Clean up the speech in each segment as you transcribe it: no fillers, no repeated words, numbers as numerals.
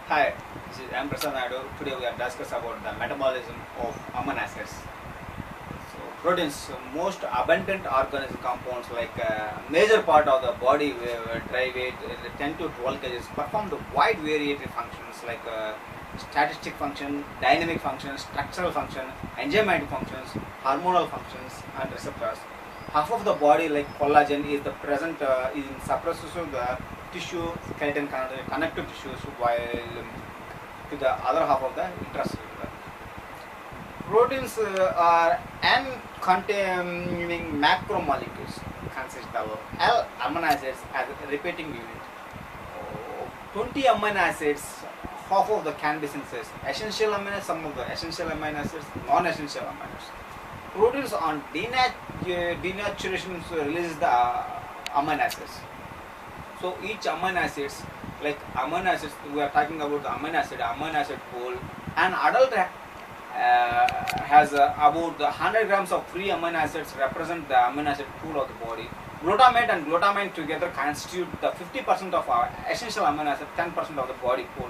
Hi, this is M. Prasad Naidu. Today we are discussing about the metabolism of amino acids. So proteins, most abundant organism compounds like major part of the body dry weight 10 to 12 kgs perform the wide variety functions like statistic function, dynamic functions, structural function, enzymatic functions, hormonal functions and receptors. Half of the body like collagen is the present in suppresses of the tissue skeleton connective tissues while to the other half of the intracellular. Proteins are n containing macromolecules consist of L amino acids as a repeating unit. 20 amino acids, half of the can be synthesized. Essential amino acids, some of the essential amino acids, non-essential amino acids. Proteins on denaturation releases the amino acids. So each amino acids, like amino acids, we are talking about the amino acid pool. An adult has about 100 grams of free amino acids represent the amino acid pool of the body. Glutamate and glutamine together constitute the 50% of our essential amino acids, 10% of the body pool.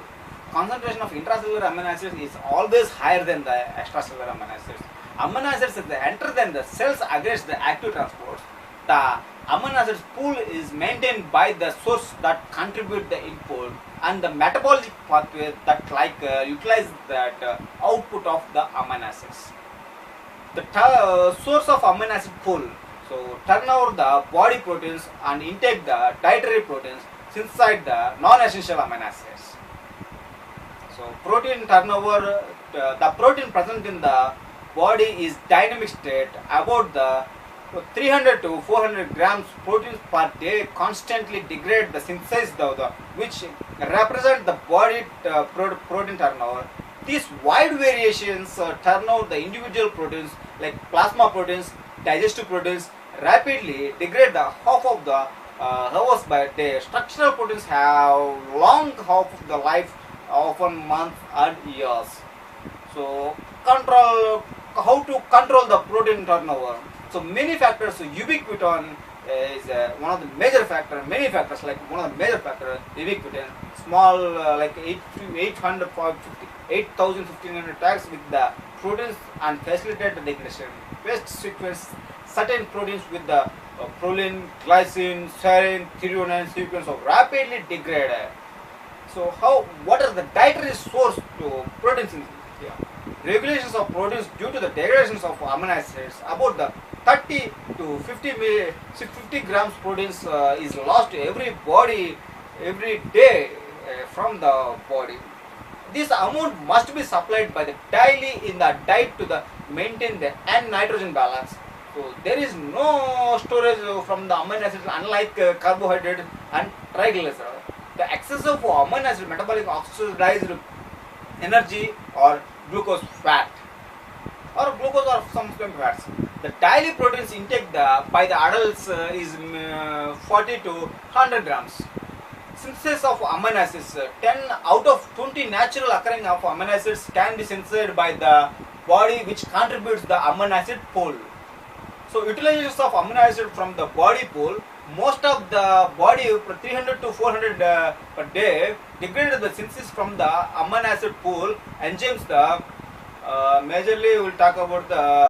Concentration of intracellular amino acids is always higher than the extracellular amino acids. Amino acids as they enter then the cells against the active transports. The amino acids pool is maintained by the source that contribute the input and the metabolic pathway that utilize that output of the amino acids. The source of amino acid pool, so turn over the body proteins and intake the dietary proteins inside the non-essential amino acids. So protein turnover, the protein present in the body is dynamic state. About the 300 to 400 grams proteins per day constantly degrade the synthesis which represent the body protein turnover. These wide variations turn out the individual proteins like plasma proteins, digestive proteins rapidly degrade the half of the hours by day. Structural proteins have long half of the life, often months and years. So how to control the protein turnover? So many factors, so ubiquitin is one of the major factors, many factors like one of the major factors, ubiquitin, small like 8,1500 tags with the proteins and facilitate the degradation. Best sequence certain proteins with the proline, glycine, serine, threonine sequence of rapidly degrade. So what are the dietary source to protein synthesis? Yeah. Regulations of proteins due to the degradations of amino acids, about the 30 to 50 grams proteins is lost every day from the body. This amount must be supplied by the daily in the diet to maintain the N nitrogen balance. So there is no storage from the amino acids unlike carbohydrate and triglycerides. The excess of amino acid metabolic oxidized energy or glucose fat or glucose or some fats. The daily proteins intake by the adults is 40 to 100 grams. Synthesis of amino acids, 10 out of 20 natural occurring of amino acids can be synthesized by the body, which contributes the amino acid pool. So utilization of amino acid from the body pool, most of the body 300 to 400 per day degraded the synthesis from the amino acid pool enzymes. The majorly we will talk about the